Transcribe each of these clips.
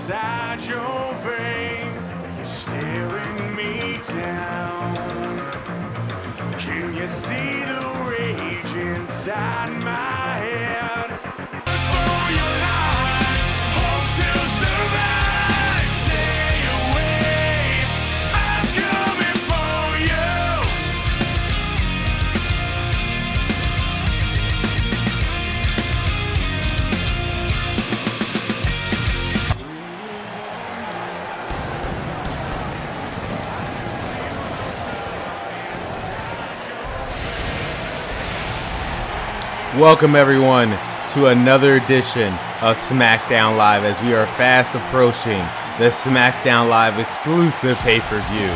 inside your veins. You're staring me down. Can you see the rage inside my head? For your life, hope to survive. Stay away, I'm coming for you. Welcome everyone to another edition of Smackdown Live as we are fast approaching the Smackdown Live exclusive pay-per-view,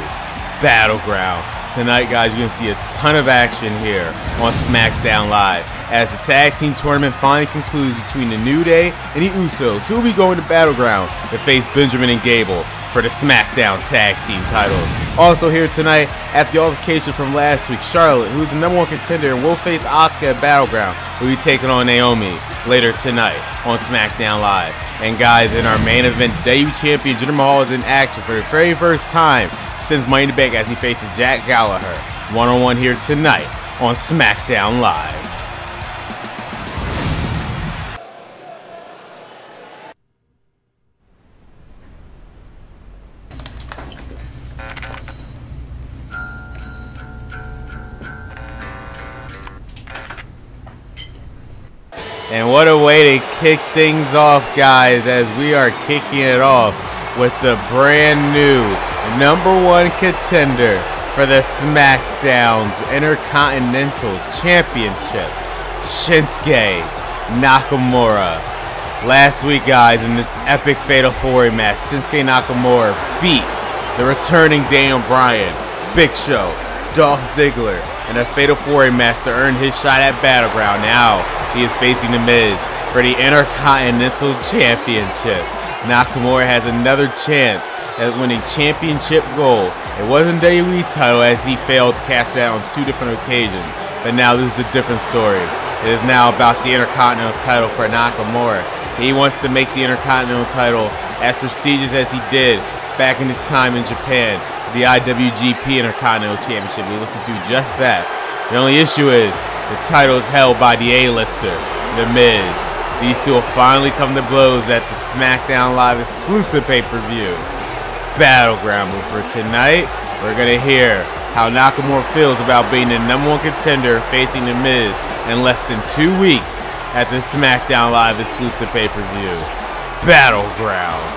Battleground. Tonight guys, you're going to see a ton of action here on Smackdown Live as the tag team tournament finally concludes between the New Day and the Usos, who will be going to Battleground to face Benjamin and Gable for the Smackdown Tag Team titles. Also here tonight, at the altercation from last week, Charlotte, who's the #1 contender and will face Asuka at Battleground, will be taking on Naomi later tonight on SmackDown Live. And guys, in our main event, WWE Champion Jinder Mahal is in action for the very first time since Money in the Bank as he faces Jack Gallagher. One-on-one here tonight on SmackDown Live. And what a way to kick things off, guys, as we are kicking it off with the brand new #1 contender for the SmackDown's Intercontinental Championship, Shinsuke Nakamura. Last week, guys, in this epic Fatal 4-Way match, Shinsuke Nakamura beat the returning Daniel Bryan, Big Show, Dolph Ziggler in a Fatal 4-Way match to earn his shot at Battleground. Now he is facing The Miz for the Intercontinental Championship. Nakamura has another chance at winning championship gold. It wasn't WWE title as he failed to cash that on 2 different occasions, but now this is a different story. It is now about the Intercontinental title for Nakamura. He wants to make the Intercontinental title as prestigious as he did back in his time in Japan. The IWGP Intercontinental Championship. He looks to do just that. The only issue is the title is held by the A-lister, The Miz. These two will finally come to blows at the SmackDown Live exclusive pay-per-view, Battleground. But for tonight, we're going to hear how Nakamura feels about being the #1 contender facing The Miz in less than 2 weeks at the SmackDown Live exclusive pay-per-view, Battleground.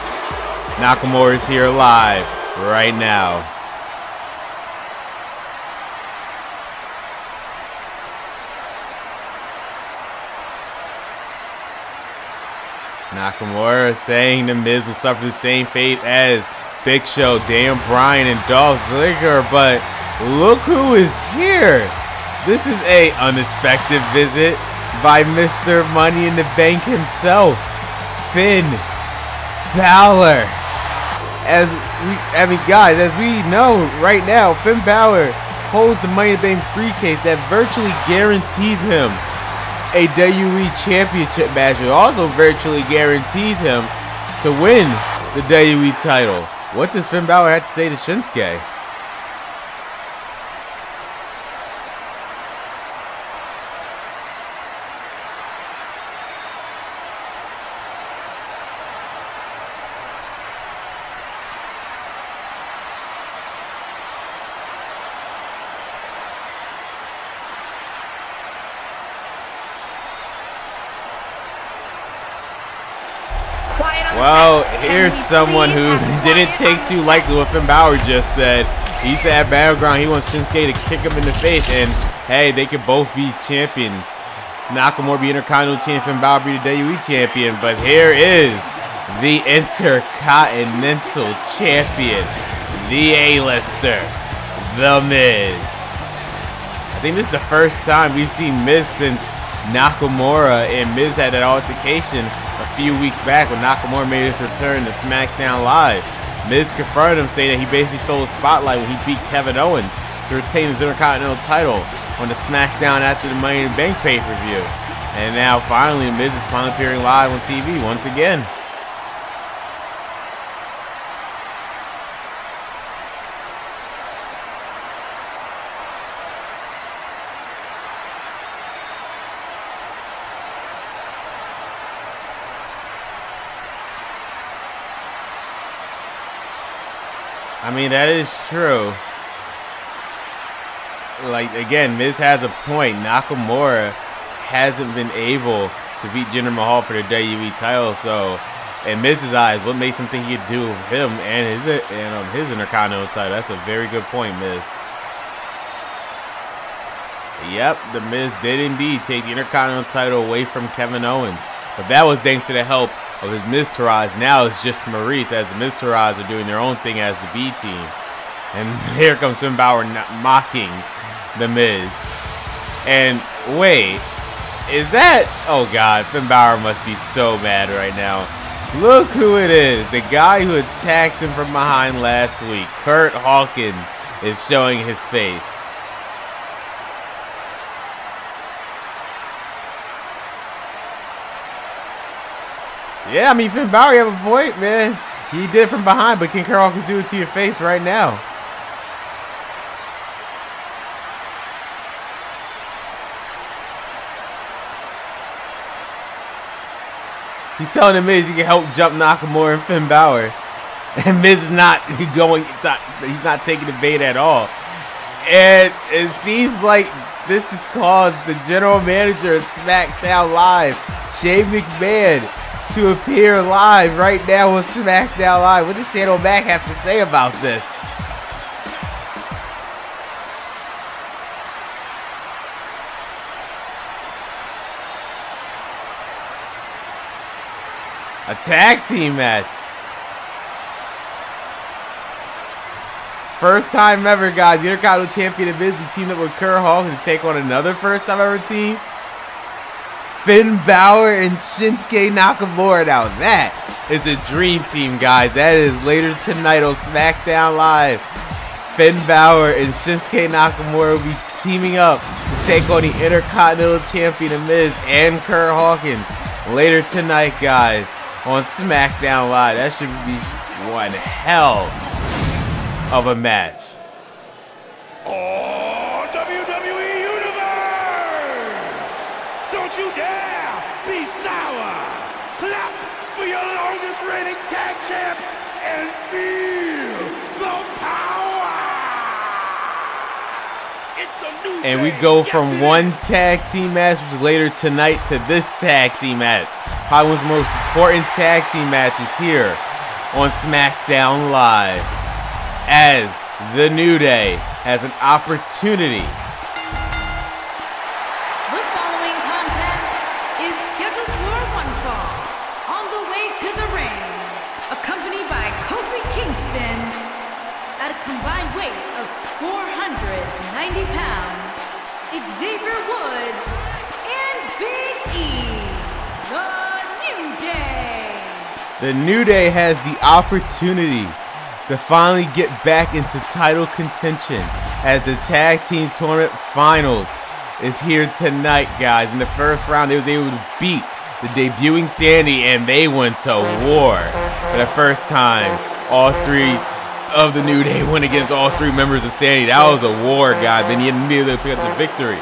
Nakamura is here live right now. Nakamura saying The Miz will suffer the same fate as Big Show, Daniel Bryan, and Dolph Ziggler, but look who is here. This is a unexpected visit by Mr. Money in the Bank himself, Finn Balor. Guys, as we know right now, Finn Balor holds the Money in the Bank briefcase that virtually guarantees him a WWE Championship match. It also virtually guarantees him to win the WWE title. What does Finn Balor have to say to Shinsuke? Well, here's someone who didn't take too lightly what Finn Balor just said. He said at Battleground he wants Shinsuke to kick him in the face, and hey, they could both be champions. Nakamura be Intercontinental Champion, Finn Balor be the WWE Champion, but here is the Intercontinental Champion, the A-lister, The Miz. I think this is the first time we've seen Miz since Nakamura and Miz had that altercation a few weeks back when Nakamura made his return to SmackDown Live. Miz confronted him, saying that he basically stole the spotlight when he beat Kevin Owens to retain his Intercontinental title on the SmackDown after the Money in the Bank pay-per-view. And now finally Miz is finally appearing live on TV once again. I mean, that is true. Like, again, Miz has a point. Nakamura hasn't been able to beat Jinder Mahal for the WWE title, so in Miz's eyes, what makes him think he could do him and his Intercontinental title? That's a very good point, Miz. Yep, the Miz did indeed take the Intercontinental title away from Kevin Owens, but that was thanks to the help of his Miztourage. Now it's just Maurice, as the Miztourage are doing their own thing as the B team. And here comes Finn Balor mocking the Miz. And wait, is that? Oh God, Finn Balor must be so mad right now. Look who it is. The guy who attacked him from behind last week. Kurt Hawkins is showing his face. Yeah, I mean, Finn Balor, you have a point, man. He did it from behind, but can Kurt Hawkins do it to your face right now? He's telling the Miz he can help jump Nakamura and Finn Balor. And Miz is not going, he's not taking the bait at all. And it seems like this has caused the general manager of SmackDown Live, Shane McMahon, to appear live right now on SmackDown Live. What does Shane O'Mac have to say about this? A tag team match. First time ever, guys. The Intercontinental Champion of Miz, we teamed up with Kurt Hawkins to take on another first time ever team. Finn Balor and Shinsuke Nakamura. Now that is a dream team, guys. That is later tonight on SmackDown Live. Finn Balor and Shinsuke Nakamura will be teaming up to take on the Intercontinental Champion of Miz and Kurt Hawkins later tonight, guys, on SmackDown Live. That should be one hell of a match. Oh, WWE Universe! Don't you dare be sour! Clap for your longest reigning tag champs and feel the power! It's a new And we day. go Yes, from it one is. tag team match, which is later tonight, to this tag team match. Probably one of the most important tag team matches here on SmackDown Live, as the New Day has an opportunity. The following contest is scheduled for one fall. On the way to the ring, accompanied by Kofi Kingston at a combined weight of 490 pounds, Xavier Woods, and Big E, the New Day. The New Day has the opportunity to finally get back into title contention, as the Tag Team Tournament Finals is here tonight, guys. In the first round, they was able to beat the debuting Sandy, and they went to war. For the first time, all three of the New Day went against all three members of Sandy. That was a war, guys. Then you immediately pick up the victory.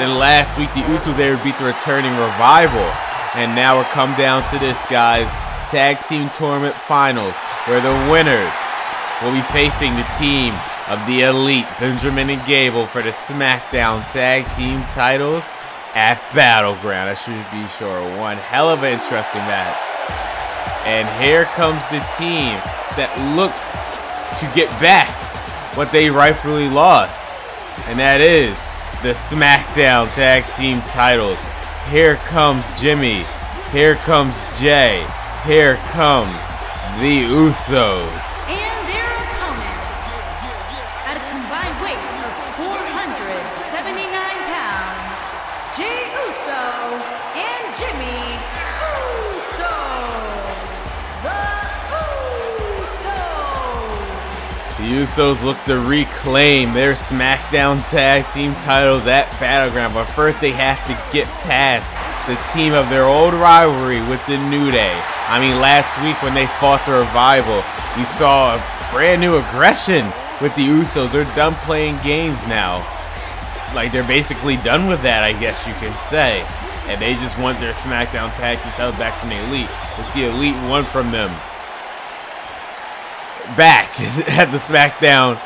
Then last week, the Usos, they would beat the returning Revival. And now we're come down to this, guys. Tag Team Tournament Finals, where the winners will be facing the team of the Elite, Benjamin and Gable, for the SmackDown Tag Team titles at Battleground. That should be sure one hell of an interesting match. And here comes the team that looks to get back what they rightfully lost, and that is the SmackDown Tag Team titles. Here comes Jimmy. Here comes Jay. Here comes the Usos. And their opponent, at a combined weight of 479 pounds, Jey Uso and Jimmy Uso. The Usos. The Usos look to reclaim their SmackDown Tag Team titles at Battleground, but first they have to get past the team of their old rivalry with the New Day. I mean, last week when they fought the Revival, you saw a brand new aggression with the Usos. They're done playing games now. Like, they're basically done with that, I guess you can say. And they just want their SmackDown Tag Team titles back from the Elite, which the Elite won from them back at the Smackdown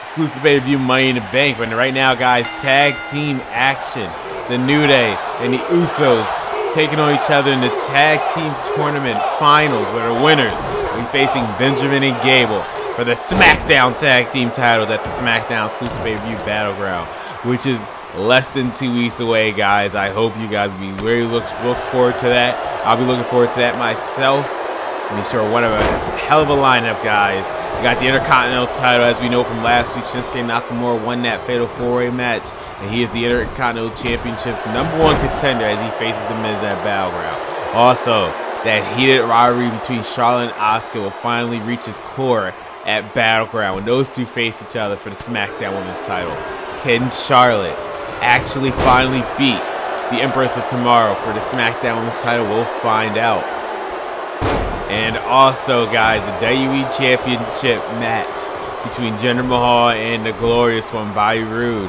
exclusive pay-per-view Money in the Bank. But right now, guys, tag team action. The New Day and the Usos taking on each other in the tag team tournament finals, where the winners will be facing Benjamin and Gable for the Smackdown Tag Team titles at the Smackdown exclusive pay-per-view Battleground, which is less than 2 weeks away, guys. I hope you guys will be very look forward to that. I'll be looking forward to that myself. Be sure one of a hell of a lineup, guys. We got the Intercontinental title, as we know from last week. Shinsuke Nakamura won that Fatal 4-Way match, and he is the Intercontinental Championship's #1 contender as he faces The Miz at Battleground. Also, that heated rivalry between Charlotte and Asuka will finally reach its core at Battleground when those two face each other for the SmackDown Women's title. Can Charlotte actually finally beat the Empress of Tomorrow for the SmackDown Women's title? We'll find out. And also, guys, the WWE Championship match between Jinder Mahal and the glorious one, Bobby Roode.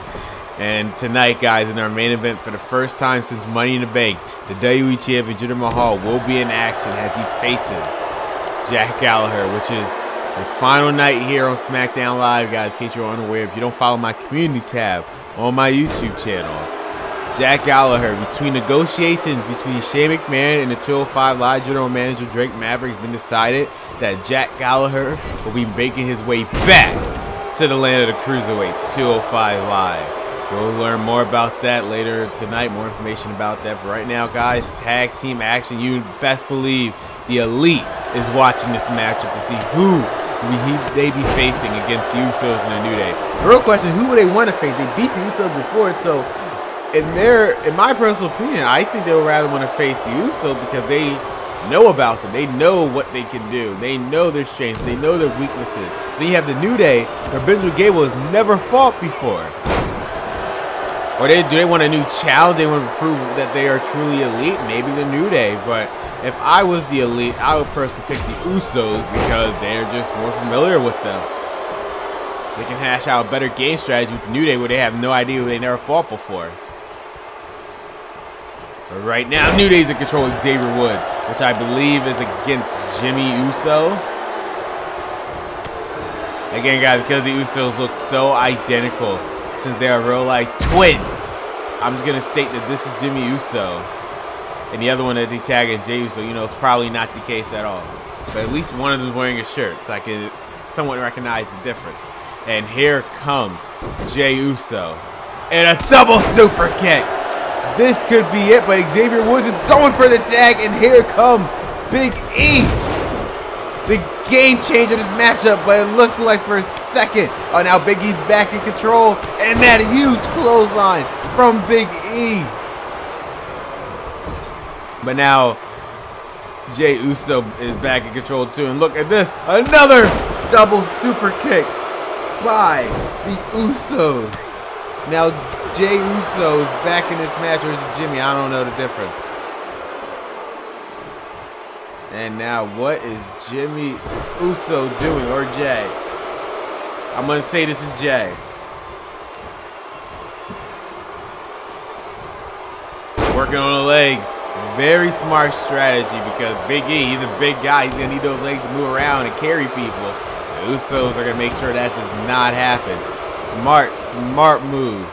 And tonight, guys, in our main event, for the first time since Money in the Bank, the WWE Champion Jinder Mahal will be in action as he faces Jack Gallagher, which is his final night here on SmackDown Live, guys, in case you're unaware. If you don't follow my community tab on my YouTube channel, Jack Gallagher, between negotiations between Shane McMahon and the 205 Live General Manager Drake Maverick, has been decided that Jack Gallagher will be making his way back to the land of the Cruiserweights, 205 Live. We'll learn more about that later tonight, more information about that. But right now, guys, tag team action. You best believe the Elite is watching this matchup to see who they be facing against the Usos and the New Day. The real question, who would they want to face? They beat the Usos before, so in my personal opinion, I think they would rather want to face the Usos because they know about them. They know what they can do. They know their strengths. They know their weaknesses. Then you have the New Day, where Benjamin Gable has never fought before. Or do they want a new challenge? They want to prove that they are truly elite? Maybe the New Day. But if I was the Elite, I would personally pick the Usos because they're just more familiar with them. They can hash out a better game strategy with the New Day where they have no idea who they never fought before. But right now, New Day's in control of Xavier Woods, which I believe is against Jimmy Uso. Again, guys, because the Usos look so identical, since they are real-life twins, I'm just going to state that this is Jimmy Uso. And the other one that they tag is Jey Uso. You know, it's probably not the case at all. But at least one of them is wearing a shirt, so I can somewhat recognize the difference. And here comes Jey Uso. And a double super kick. This could be it, but Xavier Woods is going for the tag, and here comes Big E. The game changer of this matchup, but it looked like for a second. Oh, now Big E's back in control, and that huge clothesline from Big E. But now Jey Uso is back in control too, and look at this, another double super kick by the Usos. Now Jey Uso is back in this match, or is it Jimmy? I don't know the difference. And now what is Jimmy Uso doing, or Jay? I'm going to say this is Jay. Working on the legs. Very smart strategy because Big E, he's a big guy. He's going to need those legs to move around and carry people. The Usos are going to make sure that does not happen. Smart move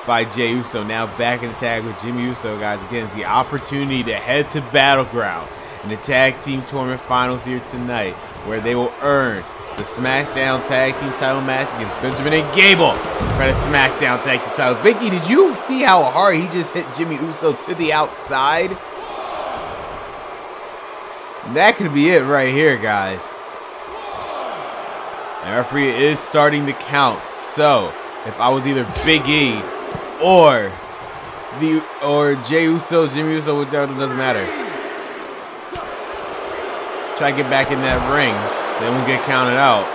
by Jey Uso. Now back in the tag with Jimmy Uso, guys. Again, it's the opportunity to head to Battleground in the Tag Team Tournament Finals here tonight, where they will earn the SmackDown Tag Team title match against Benjamin and Gable for the SmackDown Tag Team title. Big E, did you see how hard he just hit Jimmy Uso to the outside? That could be it right here, guys. The referee is starting to count. So, if I was either Big E or Jey Uso, Jimmy Uso, whichever, doesn't matter. Try to get back in that ring, then we'll get counted out.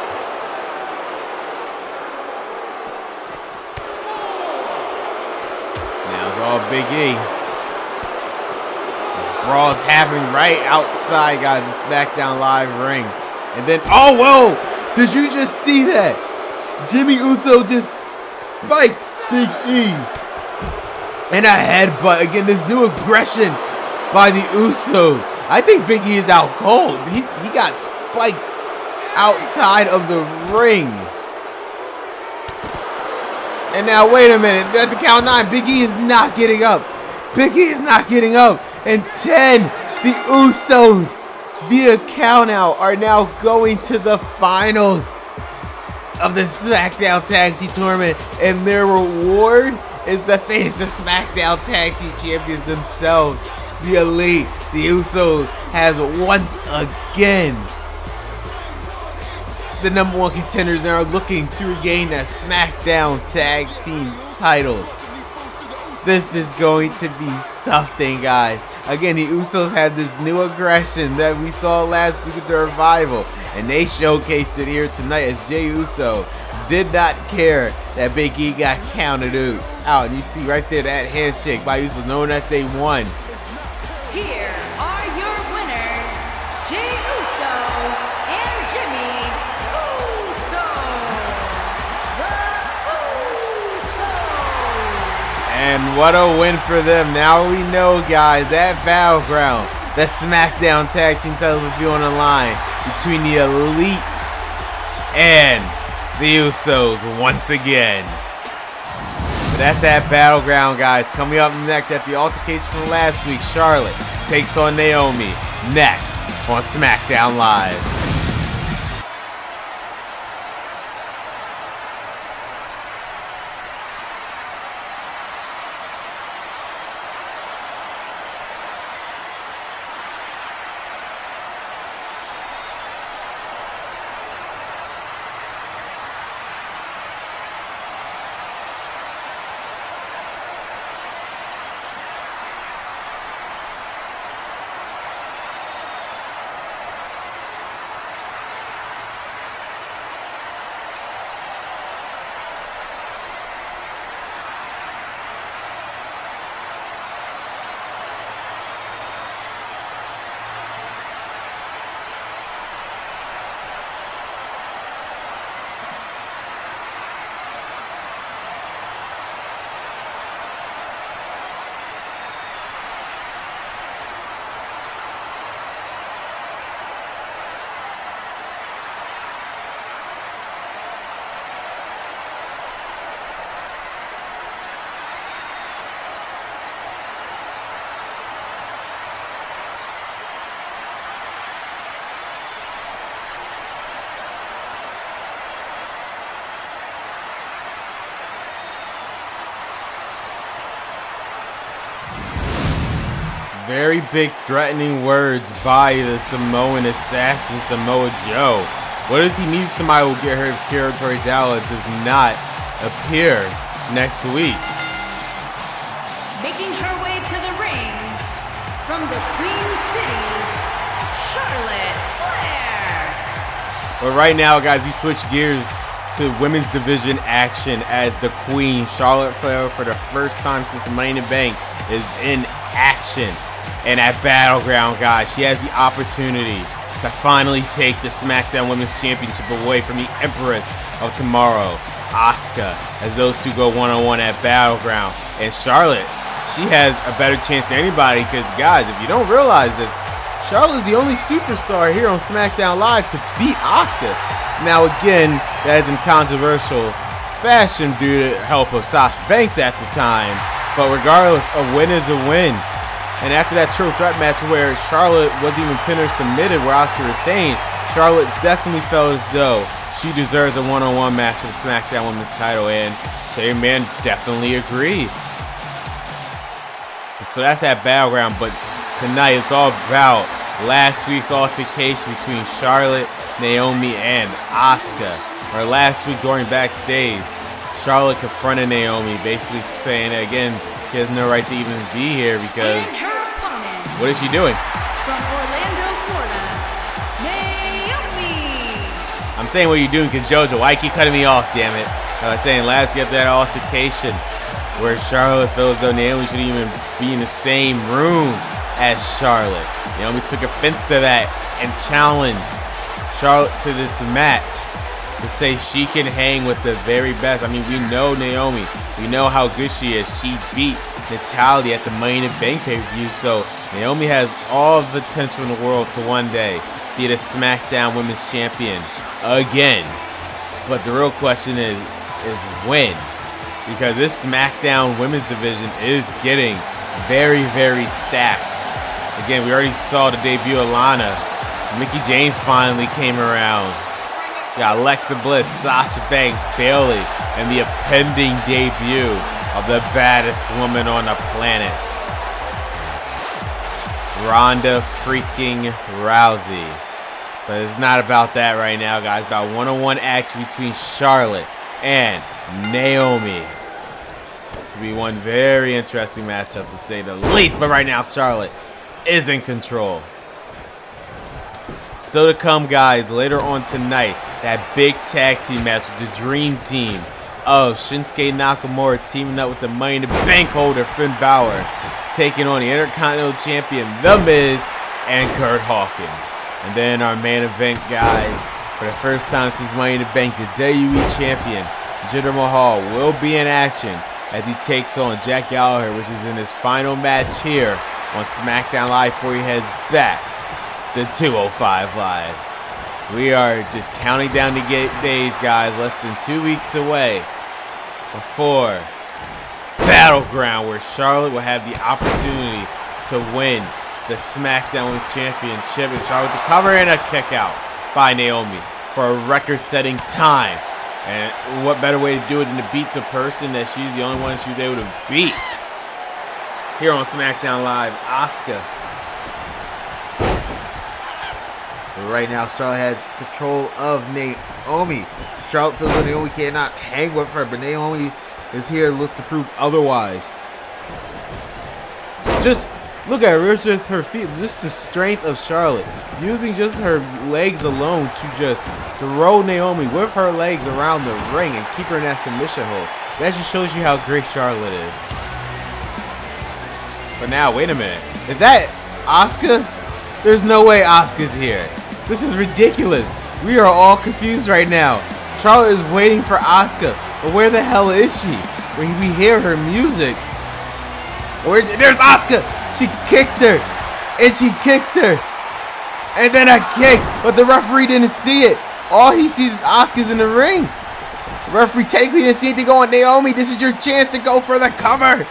Now it's all Big E. This brawl is happening right outside, guys, the SmackDown Live ring. And then, oh, whoa! Did you just see that? Jimmy Uso just spiked Big E. And a headbutt. Again, this new aggression by the Usos. I think Big E is out cold. He got spiked outside of the ring. And now, wait a minute. At the count 9, Big E is not getting up. Big E is not getting up. And 10, the Usos, via countout, are now going to the finals of the Smackdown Tag Team Tournament. And their reward is the face of Smackdown Tag Team Champions themselves. The Elite, the Usos, has once again the #1 contenders are looking to regain that SmackDown Tag Team title. This is going to be something, guys. Again, the Usos have this new aggression that we saw last week with the Revival, and they showcased it here tonight as Jey Uso did not care that Big E got counted out. And you see right there that handshake by Usos, knowing that they won. Here are your winners, Jey Uso and Jimmy Uso. The Usos. And what a win for them. Now we know, guys, at Battleground, that SmackDown Tag Team titles will be on the line between the Elite and the Usos once again. But that's at Battleground, guys. Coming up next at the altercation from last week, Charlotte takes on Naomi next on SmackDown Live. Very big threatening words by the Samoan assassin, Samoa Joe. What does he need? Somebody will get her territory down. It does not appear next week. Making her way to the ring from the Queen City, Charlotte Flair. But right now, guys, we switch gears to women's division action as the Queen, Charlotte Flair, for the first time since Money in the Bank, is in action. And at Battleground, guys, she has the opportunity to finally take the SmackDown Women's Championship away from the Empress of Tomorrow, Asuka, as those two go one-on-one at Battleground. And Charlotte, she has a better chance than anybody because, guys, if you don't realize this, Charlotte's the only superstar here on SmackDown Live to beat Asuka. Now, again, that is in controversial fashion due to the help of Sasha Banks at the time. But regardless, a win is a win. And after that triple threat match where Charlotte wasn't even pinned or submitted, where Asuka retained, Charlotte definitely felt as though she deserves a one-on-one match for the SmackDown Women's title, and Shane Man definitely agreed. So that's at Battleground, but tonight it's all about last week's altercation between Charlotte, Naomi, and Asuka. Or last week during backstage, Charlotte confronted Naomi, basically saying that, again, she has no right to even be here because what is she doing? From Orlando, Florida, Naomi. I'm saying what you're doing because Jojo, why you keep cutting me off, damn it? I was saying last week after that altercation where Charlotte feels as though Naomi shouldn't even be in the same room as Charlotte. Naomi took offense to that and challenged Charlotte to this match to say she can hang with the very best. I mean, we know Naomi. We know how good she is. She beat Natalya at the Money in the Bank pay-per-view, so Naomi has all the potential in the world to one day be the SmackDown Women's Champion again. But the real question is when? Because this SmackDown Women's division is getting very, very stacked. Again, we already saw the debut of Lana. Mickie James finally came around. Got Alexa Bliss, Sasha Banks, Bayley, and the impending debut of the baddest woman on the planet, Ronda freaking Rousey. But it's not about that right now, guys. It's about one-on-one action between Charlotte and Naomi. Should be one very interesting matchup to say the least. But right now, Charlotte is in control. Still to come, guys, later on tonight, that big tag team match with the Dream Team of Shinsuke Nakamura teaming up with the Money in the Bank holder Finn Balor, taking on the Intercontinental Champion The Miz and Kurt Hawkins. And then our main event, guys, for the first time since Money in the Bank, the WWE Champion Jinder Mahal will be in action as he takes on Jack Gallagher, which is in his final match here on SmackDown Live before he heads back to 205 Live. We are just counting down the days, guys, less than 2 weeks away before Battleground, where Charlotte will have the opportunity to win the SmackDown Women's Championship, and Charlotte to cover in a kick out by Naomi for a record-setting time. And what better way to do it than to beat the person that she's the only one she was able to beat here on SmackDown Live, Asuka. But right now, Charlotte has control of Naomi. Charlotte feels like Naomi cannot hang with her, but Naomi is here to look to prove otherwise. Just look at her, it's just her feet, just the strength of Charlotte. Using just her legs alone to just throw Naomi with her legs around the ring and keep her in that submission hold. That just shows you how great Charlotte is. But now, wait a minute. Is that Asuka? There's no way Asuka's here. This is ridiculous. We are all confused right now. Charlotte is waiting for Asuka. But where the hell is she? When we hear her music. There's Asuka. She kicked her. And she kicked her. And then a kick. But the referee didn't see it. All he sees is Asuka's in the ring. The referee technically didn't see anything going. Naomi, this is your chance to go for the cover.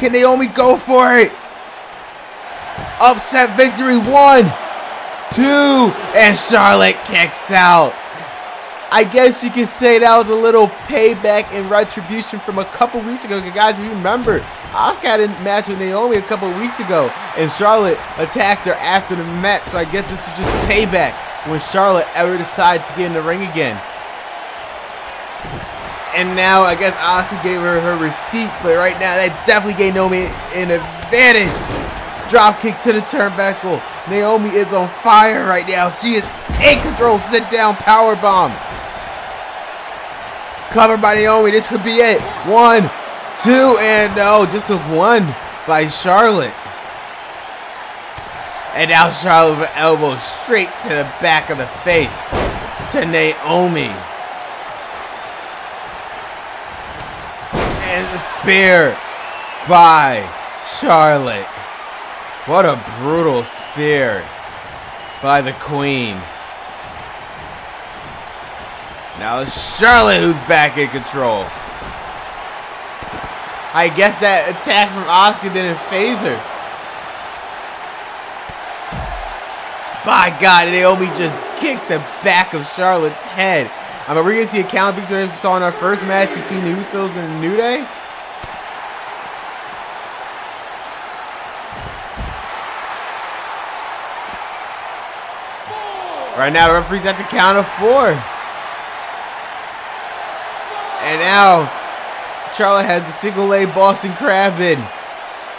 Can Naomi go for it? Upset victory. 1, 2, and Charlotte kicks out. I guess you could say that was a little payback and retribution from a couple weeks ago. Guys, if you remember, Asuka had a match with Naomi a couple weeks ago, and Charlotte attacked her after the match. So I guess this was just payback when Charlotte ever decided to get in the ring again. And now I guess Asuka gave her her receipts, but right now that definitely gave Naomi an advantage. Drop kick to the turnbuckle. Naomi is on fire right now. She is in control. Sit down power bomb. Covered by Naomi. This could be it. 1, 2, and no, just a 1 by Charlotte. And now Charlotte with an elbow straight to the back of the face to Naomi. And the spear by Charlotte. What a brutal spear by the Queen. Now it's Charlotte who's back in control. I guess that attack from Asuka didn't phase her. By God, Naomi just kicked the back of Charlotte's head. I mean, we're going to see a count victory we saw in our first match between the Usos and the New Day. Right now, the referee's at the count of 4. And now, Charlotte has a single leg Boston Crab in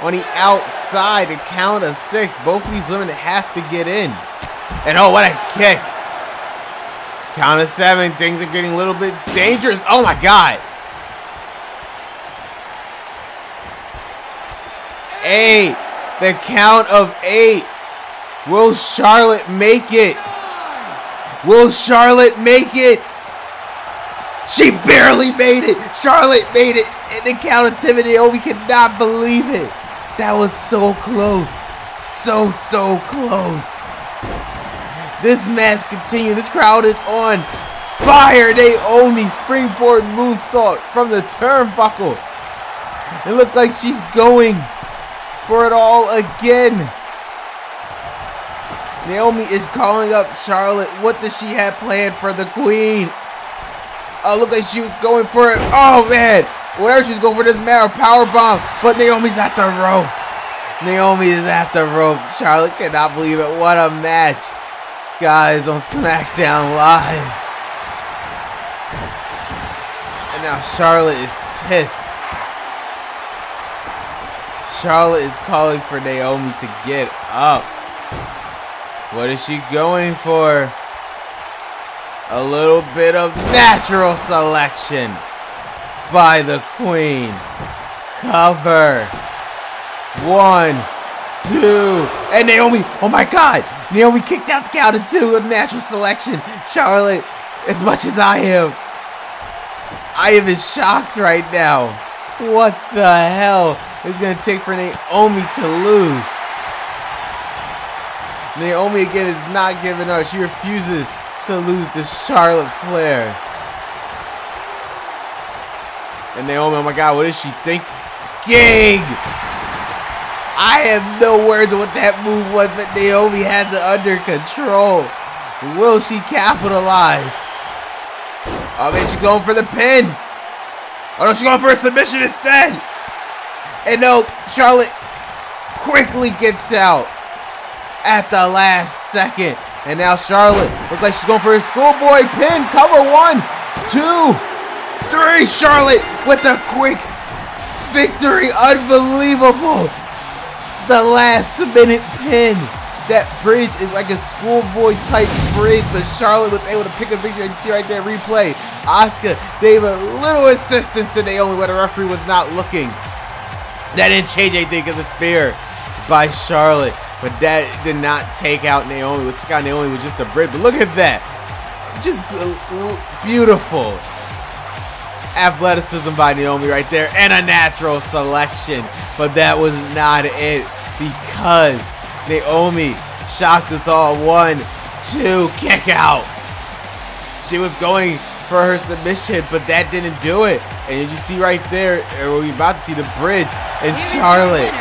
on the outside, the count of 6. Both of these women have to get in. And oh, what a kick. Count of 7. Things are getting a little bit dangerous. Oh my God. 8. The count of 8. Will Charlotte make it? Will Charlotte make it? She barely made it. Charlotte made it. And the count of 10. Oh, we could not believe it. That was so close. So close. This match continues. This crowd is on fire. Naomi springboard moonsault from the turnbuckle. It looked like she's going for it all again. Naomi is calling up Charlotte. What does she have planned for the queen? Oh, looked like she was going for it. Oh, man. Whatever she's going for doesn't matter. Powerbomb. But Naomi's at the ropes. Naomi is at the ropes. Charlotte cannot believe it. What a match. Guys, on Smackdown Live. And now Charlotte is pissed. Charlotte is calling for Naomi to get up. What is she going for? A little bit of natural selection by the queen. Cover. 1, 2, and Naomi. Oh my God. Naomi kicked out the count of 2 of natural selection. Charlotte, as much as I am in shocked right now. What the hell is going to take for Naomi to lose? Naomi again is not giving up. She refuses to lose to Charlotte Flair. And Naomi, oh my God, what is she thinking? I have no words of what that move was, but Naomi has it under control. Will she capitalize? Oh man, she's going for the pin. Oh no, she's going for a submission instead. And no, Charlotte quickly gets out at the last second. And now Charlotte looks like she's going for a schoolboy pin. Cover 1, 2, 3. Charlotte with a quick victory. Unbelievable. The last minute pin. That bridge is like a schoolboy type bridge, but Charlotte was able to pick a victory. You see right there, replay. Asuka gave a little assistance to Naomi where the referee was not looking. That didn't change anything because of spear by Charlotte. But that did not take out Naomi. What took out Naomi was just a bridge. But look at that. Just beautiful athleticism by Naomi right there. And a natural selection. But that was not it. Because Naomi shocked us all. 1, 2, kick out. She was going for her submission, but that didn't do it. And you see right there, we're about to see the bridge. And Charlotte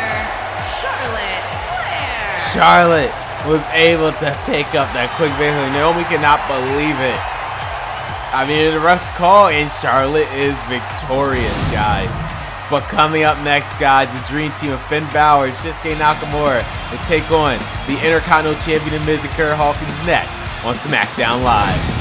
was able to pick up that quick victory. Naomi cannot believe it. I mean, the ref's call, and Charlotte is victorious, guys. But coming up next, guys, the Dream Team of Finn Balor and Shinsuke Nakamura to take on the Intercontinental Champion Miz and Kurt Hawkins next on Smackdown Live.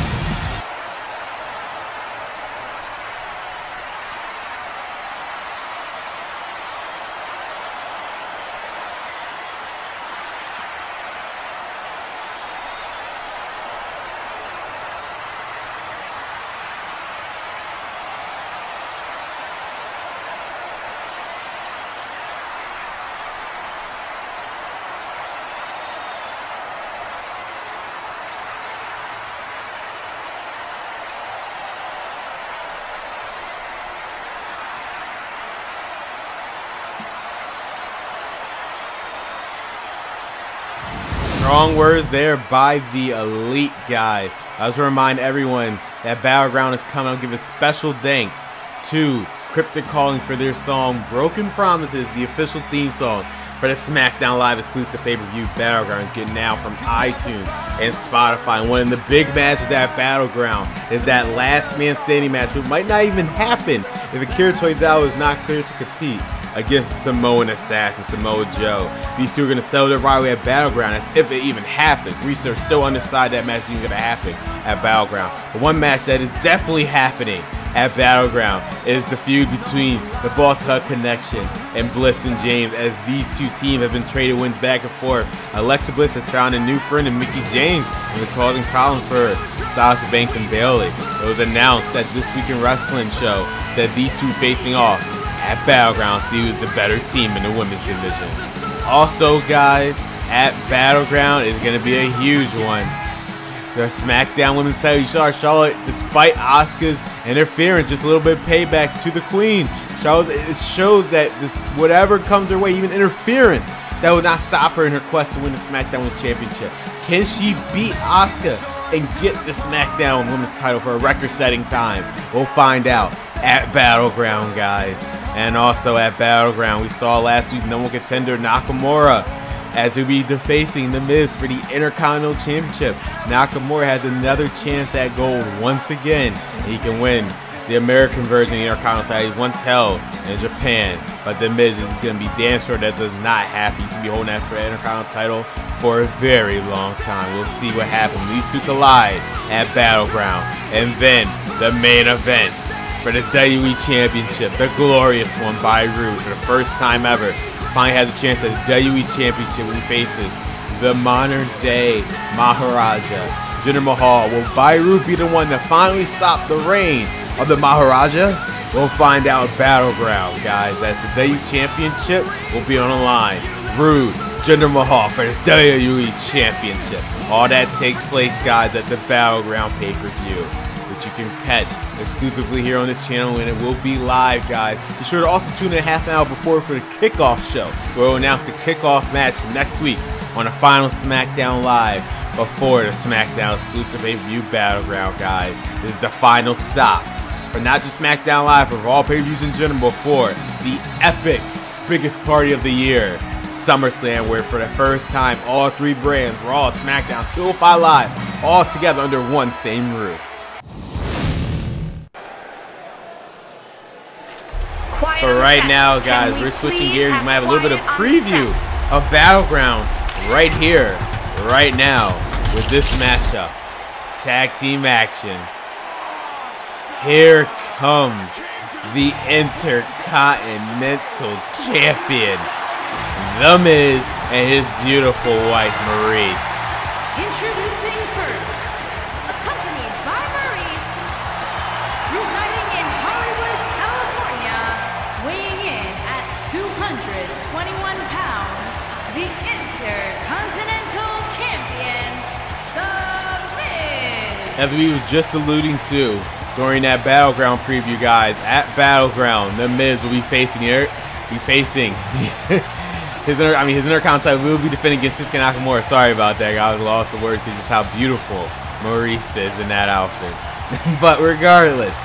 Strong words there by the Elite guy. I was to remind everyone that Battleground is coming. I'll give a special thanks to Cryptic Calling for their song Broken Promises, the official theme song for the Smackdown Live exclusive pay-per-view Battleground. Get now from iTunes and Spotify. And one of the big matches at Battleground is that last man standing match, which might not even happen if Akira Tozawa is not cleared to compete against Samoan Assassin, Samoa Joe. These two are going to settle their rivalry at Battleground as if it even happened. Research still undecided that match is even going to happen at Battleground. But one match that is definitely happening at Battleground is the feud between the Boss Hug Connection and Bliss and James, as these two teams have been traded wins back and forth. Alexa Bliss has found a new friend in Mickie James and is causing problems for Sasha Banks and Bayley. It was announced at This Week in Wrestling show that these two facing off at Battleground, see who's the better team in the women's division. Also, guys, at Battleground is going to be a huge one. The SmackDown Women's title, Charlotte, despite Asuka's interference, just a little bit of payback to the Queen. Charlotte, it shows that this whatever comes her way, even interference, that will not stop her in her quest to win the SmackDown Women's Championship. Can she beat Asuka and get the SmackDown Women's title for a record-setting time? We'll find out at Battleground, guys. And also at Battleground, we saw last week number one contender Nakamura as he'll be defacing The Miz for the Intercontinental Championship. Nakamura has another chance at gold once again. He can win the American version of the Intercontinental title he once held in Japan. But The Miz is going to be damn sure that does not happen. He's going to be holding that for the Intercontinental title for a very long time. We'll see what happens. These two collide at Battleground. And then the main event for the WWE Championship, the glorious one by Rude for the first time ever. Finally has a chance at the WWE Championship when he faces the modern day Maharaja, Jinder Mahal. Will Byru be the one to finally stop the reign of the Maharaja? We'll find out Battleground, guys, as the WWE Championship will be on the line. Rude, Jinder Mahal for the WWE Championship. All that takes place, guys, at the Battleground pay-per-view, which you can catch exclusively here on this channel, and it will be live, guys. Be sure to also tune in a half an hour before for the kickoff show, where we'll announce the kickoff match next week on the final SmackDown Live before the SmackDown exclusive pay-per-view Battleground, guys. This is the final stop for not just SmackDown Live, but for all pay-per-views in general before the epic biggest party of the year, SummerSlam, where for the first time all three brands, Raw, SmackDown, 205 Live, all together under one same roof. But right now, guys, we're switching gears. We might have a little bit of preview of Battleground right here, right now, with this matchup. Tag team action. Here comes the Intercontinental Champion, The Miz, and his beautiful wife, Maurice. Introducing first, accompanied by Maurice, residing in Hollywood, California, weighing in at 221 pounds, the Intercontinental Champion, The Miz. As we were just alluding to during that Battleground preview, guys, at Battleground, The Miz will be facing his Intercontinental title will be defending against Shinsuke Nakamura. Sorry about that, guys. I lost the word because just how beautiful Maurice is in that outfit. But regardless,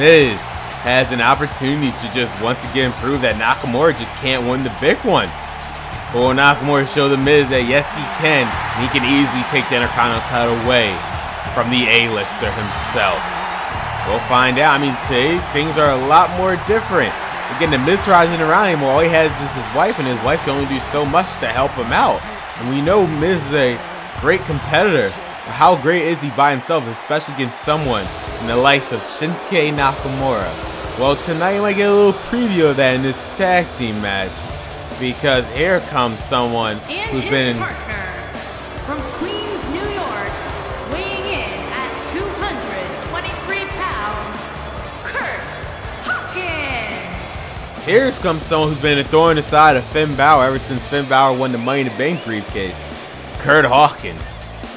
Miz has an opportunity to just once again prove that Nakamura just can't win the big one. But will Nakamura show The Miz that yes, he can. He can easily take the Intercontinental title away from the A-lister himself. We'll find out. I mean, today things are a lot more different. Again, The Miz isn't around anymore. All he has is his wife, and his wife can only do so much to help him out. And we know Miz is a great competitor. But how great is he by himself, especially against someone in the likes of Shinsuke Nakamura? Well, tonight you might get a little preview of that in this tag team match, because here comes someone who's been from Queens, New York, weighing in at 223 pounds, Kurt Hawkins. Here comes someone who's been a thorn in the side of Finn Balor ever since Finn Balor won the Money in the Bank briefcase. Kurt Hawkins,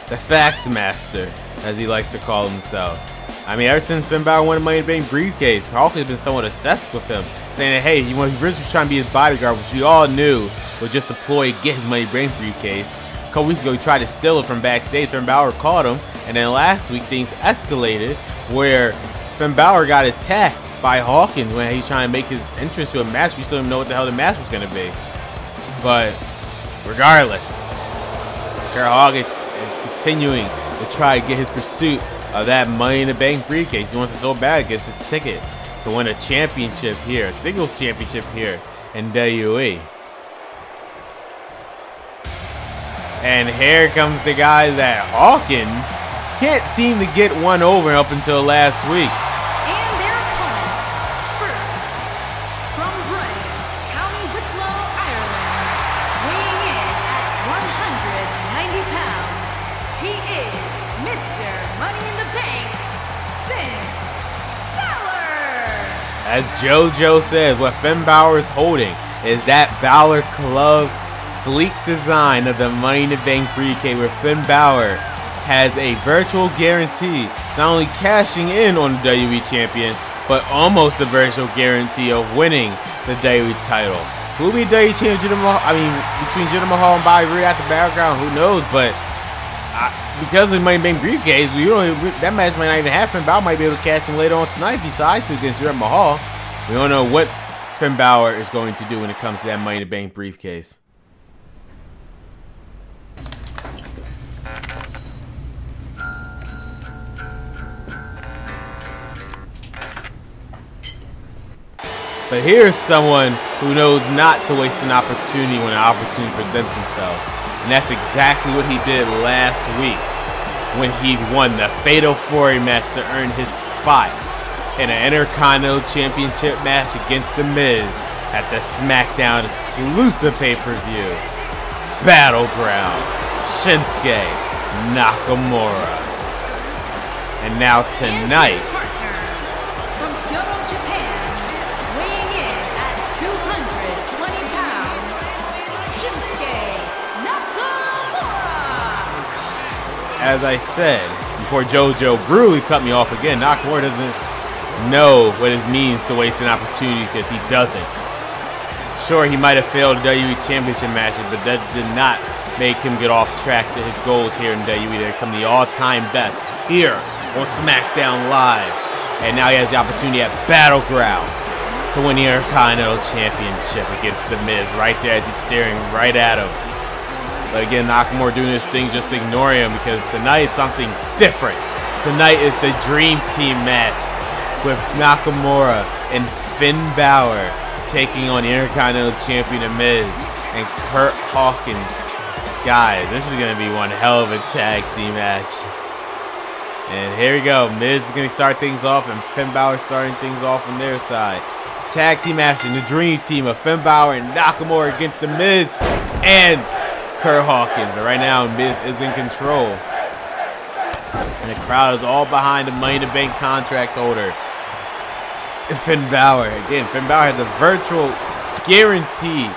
the Fax Master, as he likes to call himself. I mean, ever since Finn Balor won the Money in the Bank briefcase, Hawkins has been somewhat obsessed with him, saying that, hey, he originally was trying to be his bodyguard, which we all knew was just a ploy to get his Money in the Bank briefcase. A couple weeks ago, he tried to steal it from backstage. Finn Balor caught him, and then last week, things escalated where Finn Balor got attacked by Hawkins when he's trying to make his entrance to a match. We still didn't know what the hell the match was going to be. But regardless, Kurt Hawkins is continuing to try to get his pursuit of that Money in the Bank briefcase. He wants it so bad, he gets his ticket to win a championship here, a singles championship here in WWE. And here comes the guy that Hawkins can't seem to get one over up until last week. And their opponents, first, from Bray, County Wicklow, Ireland, weighing in at 190 pounds, he is Mr. Money in the Bank, Finn Balor. As JoJo says, what Finn Balor is holding is that Balor Club sleek design of the Money in the Bank briefcase, where Finn Balor has a virtual guarantee, not only cashing in on the WWE Champion, but almost a virtual guarantee of winning the WWE title. Who will be WWE Champion Jinder Mahal? I mean, between Jinder Mahal and Bobby Roode at the Battleground, who knows? But because of the Money in the Bank briefcase, that match might not even happen. Balor might be able to cash in later on tonight if he decides to against Jinder Mahal. We don't know what Finn Balor is going to do when it comes to that Money in the Bank briefcase. But here's someone who knows not to waste an opportunity when an opportunity presents itself. And that's exactly what he did last week when he won the Fatal 4-Way match to earn his spot in an Intercontinental Championship match against The Miz at the Smackdown exclusive pay-per-view. Battleground, Shinsuke Nakamura. And now tonight, as I said, before JoJo brutally cut me off again, Nakamura doesn't know what it means to waste an opportunity because he doesn't. Sure, he might have failed WWE Championship matches, but that did not make him get off track to his goals here in WWE to become the all-time best here on SmackDown Live. And now he has the opportunity at Battleground to win the Intercontinental Championship against The Miz right there as he's staring right at him. But again, Nakamura doing this thing, just ignoring him because tonight is something different. Tonight is the Dream Team match with Nakamura and Finn Balor taking on the Intercontinental Champion The Miz and Kurt Hawkins. Guys, this is going to be one hell of a tag team match. And here we go. Miz is going to start things off and Finn Balor starting things off on their side. Tag team action, the Dream Team of Finn Balor and Nakamura against The Miz and Kurt Hawkins. But right now, Miz is in control. And the crowd is all behind the Money in the Bank contract holder, Finn Balor. Again, Finn Balor has a virtual guaranteed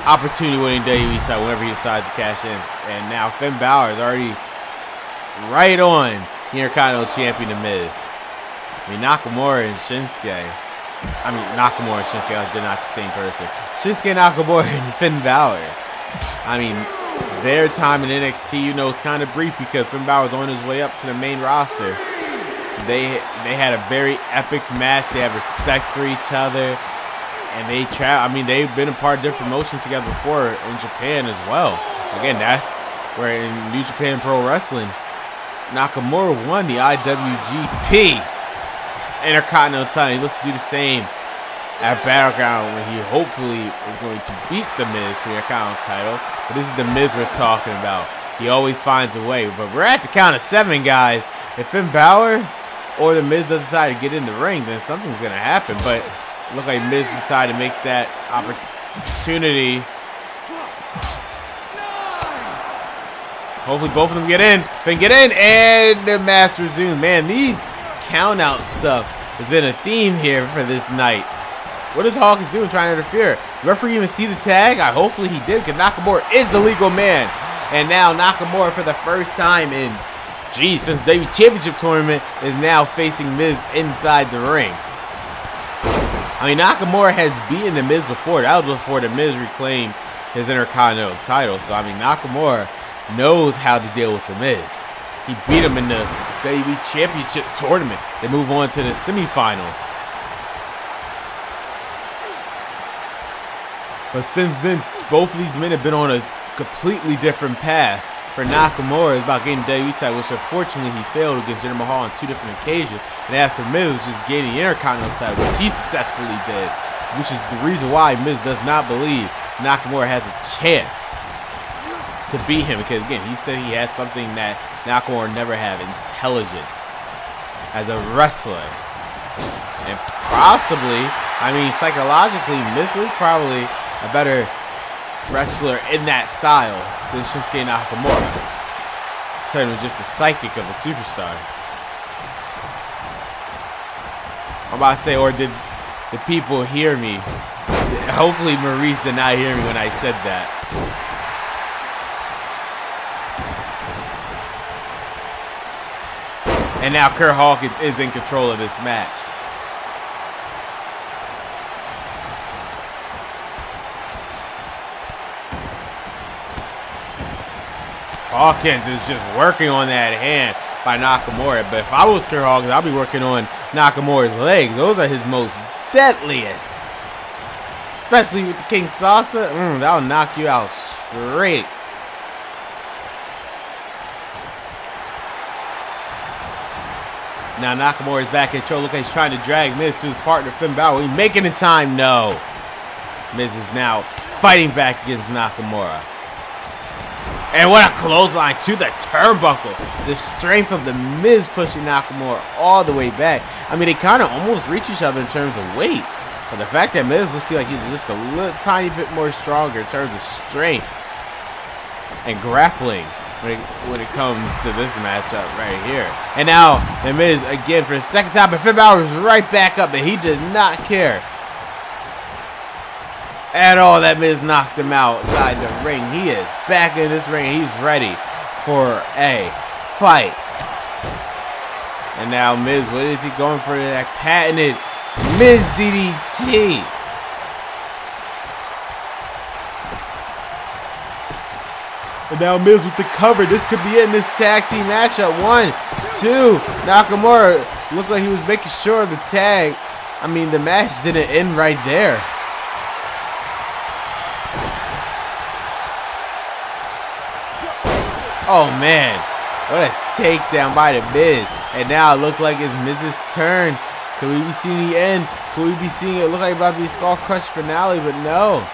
opportunity winning WWE title whenever he decides to cash in. And now Finn Balor is already right on the Intercontinental Champion, The Miz. I mean, Nakamura and Shinsuke. I mean, Nakamura and Shinsuke, they're not the same person. Shinsuke Nakamura and Finn Balor. I mean, their time in NXT, you know, is kind of brief because Finn Balor's on his way up to the main roster. They had a very epic match. They have respect for each other, and they've been a part of different promotions together before in Japan as well. Again, that's where in New Japan Pro Wrestling, Nakamura won the IWGP Intercontinental title. He looks to do the same at Battleground when he hopefully is going to beat The Miz for the Intercontinental title. But this is The Miz we're talking about. He always finds a way. But we're at the count of 7, guys. If Finn Balor or The Miz does decide to get in the ring, then something's going to happen. But it looked like Miz decided to make that opportunity. Hopefully both of them get in. Finn get in, and the match resumes. Man, these count-out stuff has been a theme here for this night. What is Hawkins doing trying to interfere? The referee even see the tag? Hopefully he did, because Nakamura is the legal man. And now Nakamura, for the first time in, since the WWE Championship Tournament, is now facing Miz inside the ring. I mean, Nakamura has beaten The Miz before. That was before The Miz reclaimed his Intercontinental title. So, I mean, Nakamura knows how to deal with The Miz. He beat him in the WWE Championship Tournament. They move on to the semifinals. But since then, both of these men have been on a completely different path. For Nakamura, it's about getting the WWE title, which unfortunately he failed against Jinder Mahal on 2 different occasions. And as for Miz, which is gaining the Intercontinental title, which he successfully did, which is the reason why Miz does not believe Nakamura has a chance to beat him. Because again, he said he has something that Nakamura never had: intelligence as a wrestler. And possibly, I mean, psychologically, Miz is probably a better wrestler in that style than Shinsuke Nakamura. He was just the psychic of a superstar. I'm about to say, or did the people hear me? Hopefully Maurice did not hear me when I said that. And now Kurt Hawkins is in control of this match. Hawkins is just working on that hand by Nakamura. But if I was Kurt Hawkins, I'll be working on Nakamura's legs. Those are his most deadliest. Especially with the King Salsa. That'll knock you out straight. Now Nakamura is back in control. Look like he's trying to drag Miz to his partner Finn Balor. He's making it time. No. Miz is now fighting back against Nakamura. And what a clothesline to the turnbuckle. The strength of the Miz pushing Nakamura all the way back. I mean, they kind of almost reach each other in terms of weight. But the fact that Miz looks like he's just a little tiny bit more stronger in terms of strength and grappling when it comes to this matchup right here. And now the Miz again for the second time, but Finn Balor is right back up, and he does not care at all that Miz knocked him outside the ring. He is back in this ring. He's ready for a fight. And now Miz, what is he going for? That patented Miz DDT. And now Miz with the cover. This could be it in this tag team matchup. 1, 2. Nakamura looked like he was making sure the the match didn't end right there. Oh man, what a takedown by the Miz. And now it looked like it's Miz's turn. Could we be seeing the end? Could we be seeing it look like about to be Skull Crush finale? But no.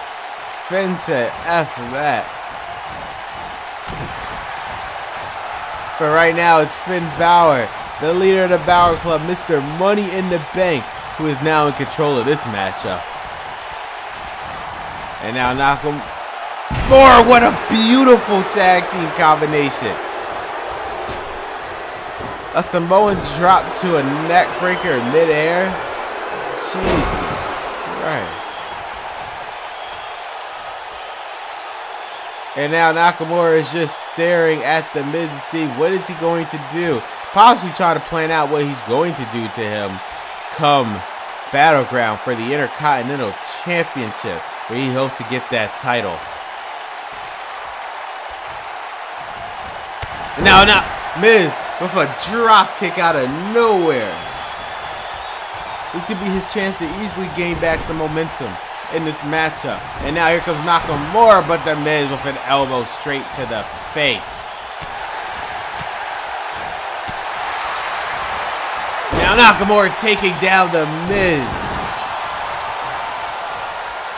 Finn said F that. But right now it's Finn Balor, the leader of the Balor Club, Mr. Money in the Bank, who is now in control of this matchup. And now Nakamura. What a beautiful tag team combination. A Samoan drop to a neck breaker in midair. Jesus Christ. And now Nakamura is just staring at the Miz to see what is he going to do. Possibly trying to plan out what he's going to do to him come Battleground for the Intercontinental Championship, where he hopes to get that title. Now Miz with a drop kick out of nowhere. This could be his chance to easily gain back some momentum in this matchup. And now here comes Nakamura, but the Miz with an elbow straight to the face. Now Nakamura taking down the Miz.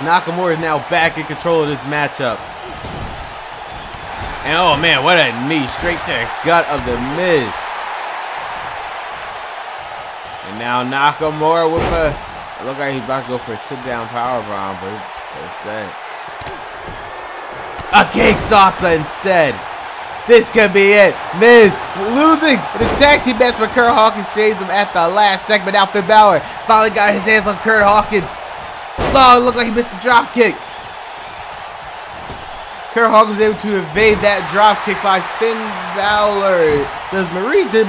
Nakamura is now back in control of this matchup. And oh man, what a knee straight to the gut of the Miz. And now Nakamura with it look like he's about to go for a sit-down powerbomb, but what's that? A King Salsa instead. This could be it. Miz losing in his tag team match, but Kurt Hawkins saves him at the last segment. Now Finn Balor finally got his hands on Kurt Hawkins. Oh, it looked like he missed a drop kick. Kurt Hawkins was able to evade that drop kick by Finn Balor. Did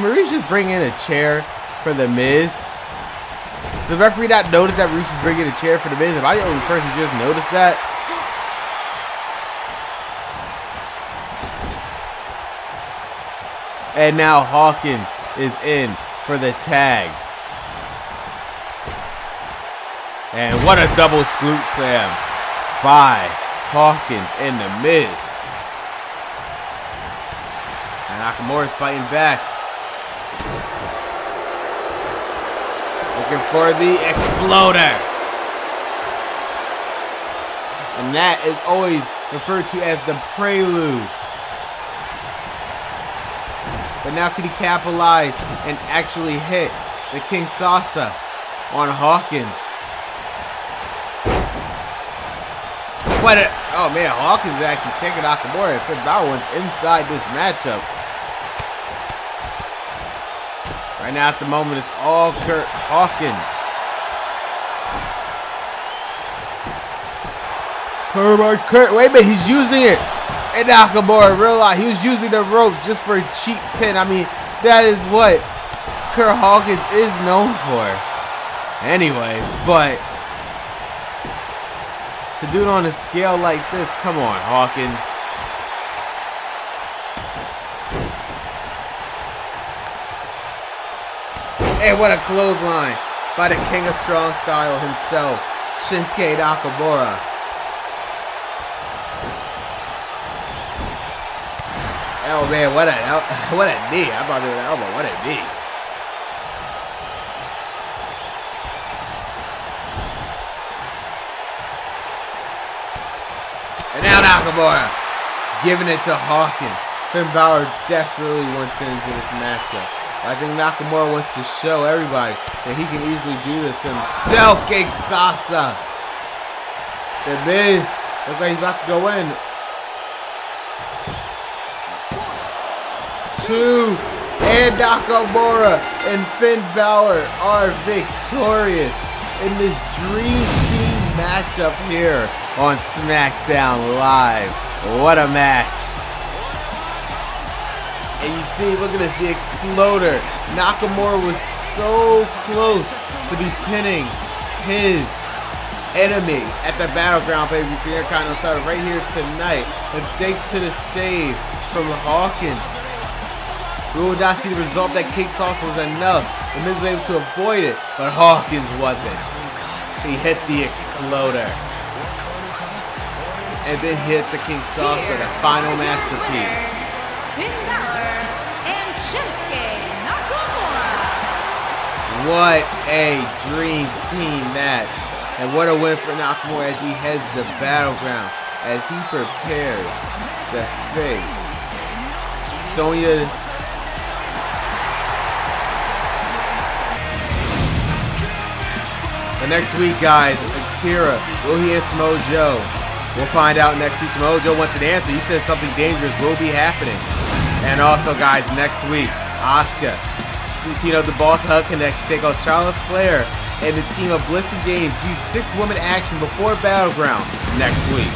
Maurice just bring in a chair for the Miz? Does the referee not notice that Maurice is bringing a chair for the Miz? Am I the only person who just noticed that? And now Hawkins is in for the tag. And what a double scoop slam by Hawkins and the Miz. And Nakamura's fighting back. Looking for the exploder. And that is always referred to as the prelude. But now can he capitalize and actually hit the King Salsa on Hawkins? Oh man, Hawkins is actually taking Nakamura and Finn Balor once inside this matchup. Right now at the moment it's all Kurt Hawkins. Kurt, wait a minute, he's using it. And Nakamura realized he was using the ropes just for a cheap pin. I mean, that is what Kurt Hawkins is known for. Anyway, but to do it on a scale like this, come on, Hawkins. And what a clothesline by the King of Strong Style himself, Shinsuke Nakamura. Oh man, what a knee. I'm about to do an elbow. What a knee. And now Nakamura giving it to Hawkins. Finn Balor desperately wants into this matchup. I think Nakamura wants to show everybody that he can easily do this himself. King Sasa. The Miz looks like he's about to go in. 2, and Nakamura and Finn Balor are victorious in this Dream Team matchup here on SmackDown Live. What a match. And you see, look at this, the Exploder. Nakamura was so close to be pinning his enemy at the Battleground pay-per-view for Intercontinental title right here tonight. But thanks to the save from Hawkins, we would not see the result. That King Sauce was enough. The Miz was able to avoid it, but Hawkins wasn't. He hit the Exploder. And then hit the King Sauce for the final masterpiece. Finn Balor and Shinsuke Nakamura. What a Dream Team match. And what a win for Nakamura as he heads to Battleground, as he prepares to face Sonya. But next week, guys, Akira, will he hit Samoa Joe? We'll find out next week. Samoa Joe wants an answer. He says something dangerous will be happening. And also, guys, next week, Asuka, Tino the Boss Hug Connects to take on Charlotte Flair, and the team of Bliss and James use 6-woman action before Battleground next week.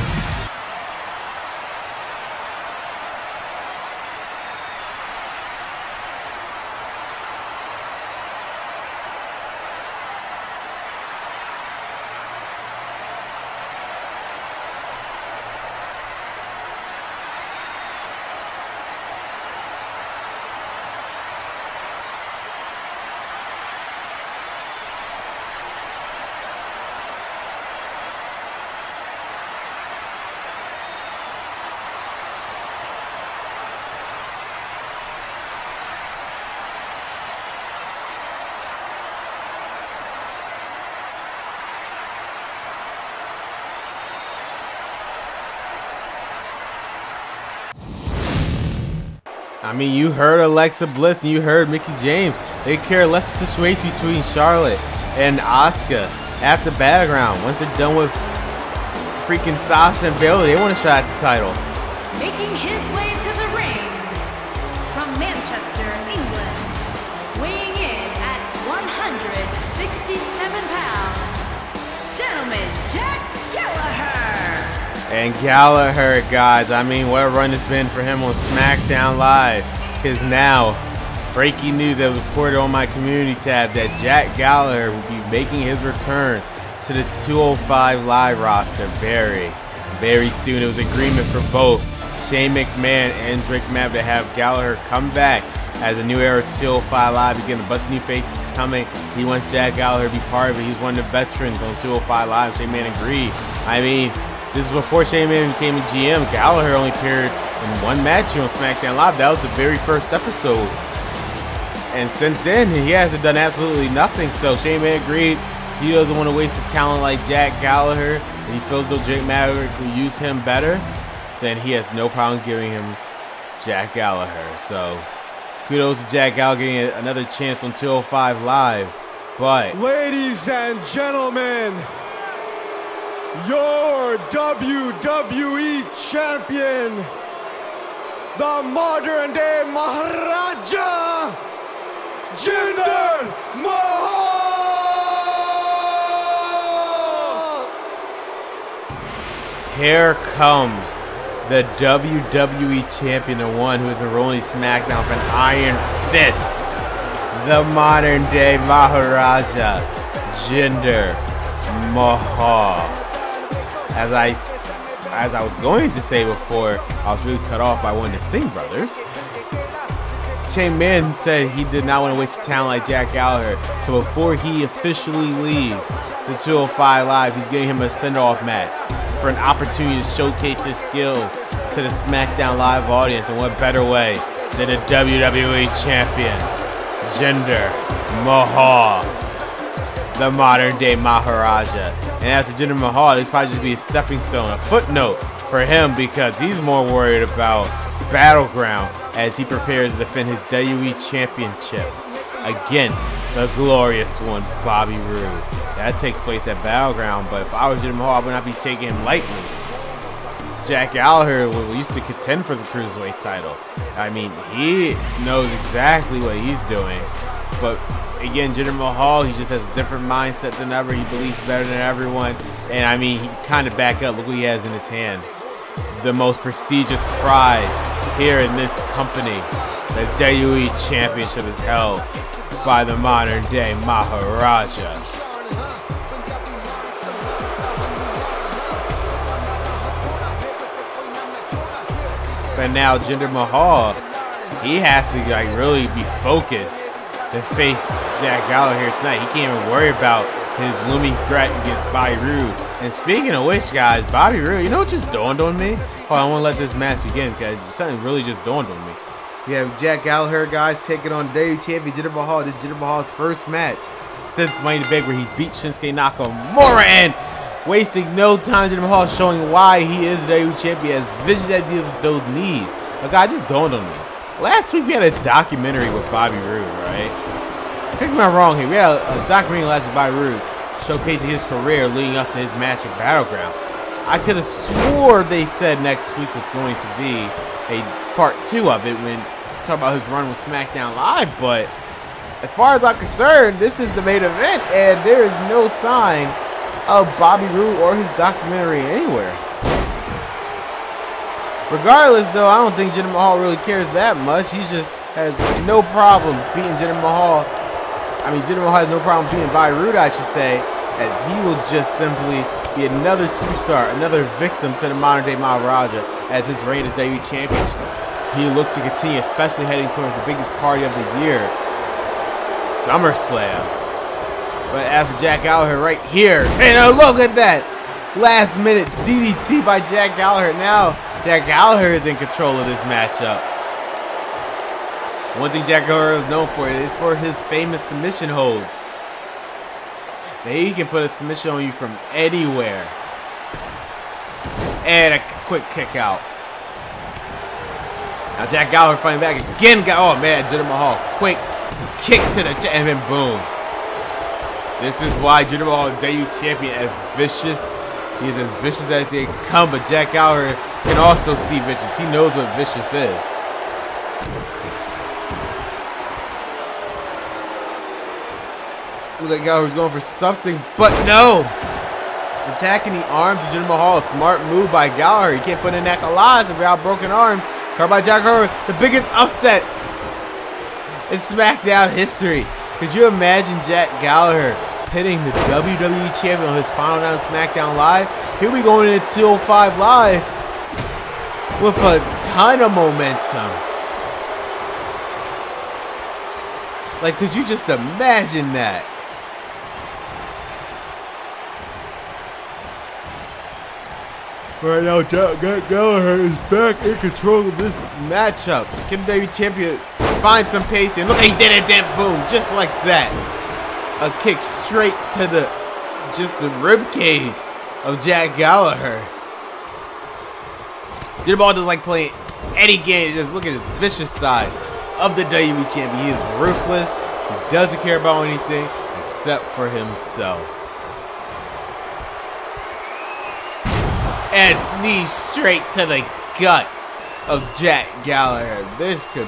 I mean, you heard Alexa Bliss and you heard Mickie James. They care less the situation between Charlotte and Asuka after Battleground. Once they're done with freaking Sasha and Bayley, they want a shot at the title. Making his way to the ring from Manchester, England, weighing in at 167 pounds, gentleman Jack Gallagher. And Gallagher, guys, I mean, what a run it's been for him on SmackDown Live. Because now, breaking news that was reported on my community tab that Jack Gallagher will be making his return to the 205 Live roster very, very soon. It was agreement for both Shane McMahon and Drake Maverick to have Gallagher come back as a new era 205 Live. Again, a bunch of new faces coming. He wants Jack Gallagher to be part of it. He's one of the veterans on 205 Live. Shane McMahon agreed. I mean, this is before Shane McMahon became a GM. Gallagher only appeared in one match here on SmackDown Live. That was the very first episode. And since then, he hasn't done absolutely nothing. So Shane McMahon agreed. He doesn't want to waste a talent like Jack Gallagher. And he feels though Drake Maverick will use him better, then he has no problem giving him Jack Gallagher. So kudos to Jack Gallagher getting another chance on 205 Live. But ladies and gentlemen, your WWE Champion, the modern day Maharaja, Jinder Mahal! Here comes the WWE Champion, the one who has been rolling SmackDown with an iron fist, the modern day Maharaja, Jinder Mahal. As I was going to say before, I was really cut off by one of the Singh brothers. Chain Man said he did not want to waste a talent like Jack Gallagher, so before he officially leaves the 205 Live, he's giving him a send-off match for an opportunity to showcase his skills to the SmackDown Live audience. And what better way than the WWE Champion Jinder Mahal, the modern day Maharaja. And after Jinder Mahal, this probably just be a stepping stone, a footnote for him, because he's more worried about Battleground as he prepares to defend his WWE Championship against the glorious one, Bobby Roode. That takes place at Battleground, but if I was Jinder Mahal, I would not be taking him lightly. Jack Gallagher used to contend for the Cruiserweight title. I mean, he knows exactly what he's doing. But again, Jinder Mahal, he just has a different mindset than ever. He believes better than everyone. And I mean, he kind of back up. Look what he has in his hand. The most prestigious prize here in this company. The WWE Championship is held by the modern day Maharaja. But now Jinder Mahal, he has to like really be focused to face Jack Gallagher here tonight. He can't even worry about his looming threat against Bobby Roode. And speaking of which, guys, Bobby Roode, you know what just dawned on me? Oh, I want to let this match begin because something really just dawned on me. We have Jack Gallagher, guys, taking on WWE Champion Jinder Mahal. This is Jinder Mahal's first match since Money in the Bank, where he beat Shinsuke Nakamura, and wasting no time, Jinder Mahal showing why he is the WWE Champion, as vicious as he is with those knees. Like, God, just dawned on me. Last week we had a documentary with Bobby Roode, right? Correct me if I'm wrong here. We had a documentary last week with Bobby Roode showcasing his career leading up to his match at Battleground. I could have swore they said next week was going to be a part 2 of it when talking about his run with SmackDown Live, but as far as I'm concerned, this is the main event, and there is no sign of Bobby Roode or his documentary anywhere. Regardless, though, I don't think Jinder Mahal really cares that much. He just has no problem beating Jinder Mahal. I mean, Jinder Mahal has no problem beating Bobby Roode, I should say, as he will just simply be another superstar, another victim to the modern-day Maharaja as his reign as WWE Champion. He looks to continue, especially heading towards the biggest party of the year, SummerSlam. But as for Jack Gallagher right here, and look at that! Last minute DDT by Jack Gallagher. Now Jack Gallagher is in control of this matchup. One thing Jack Gallagher is known for is for his famous submission holds. Now he can put a submission on you from anywhere. And a quick kick out. Now Jack Gallagher fighting back again. Oh man, Jinder Mahal, quick kick to the chest, and then boom. This is why Jinder Mahal is WWE Champion, as vicious. He's as vicious as he can come, but Jack Gallagher can also see vicious. He knows what vicious is. Looks like Gallagher's going for something, but no! Attacking the arms of Jinder Mahal. A smart move by Gallagher. He can't put in neck alive without broken arms. Covered by Jack Gallagher. The biggest upset in SmackDown history. Could you imagine Jack Gallagher pitting the WWE Champion on his final night of SmackDown Live? Here we go into 205 Live with a ton of momentum. Like, could you just imagine that? Right now, Jack Gallagher is back in control of this matchup. Can the WWE Champion find some pace? And look, he did it, then boom, just like that. A kick straight to the rib cage of Jack Gallagher. Jinder Mahal does like playing any game. Just look at his vicious side of the WWE Champion. He is ruthless. He doesn't care about anything except for himself. And knee straight to the gut of Jack Gallagher. This could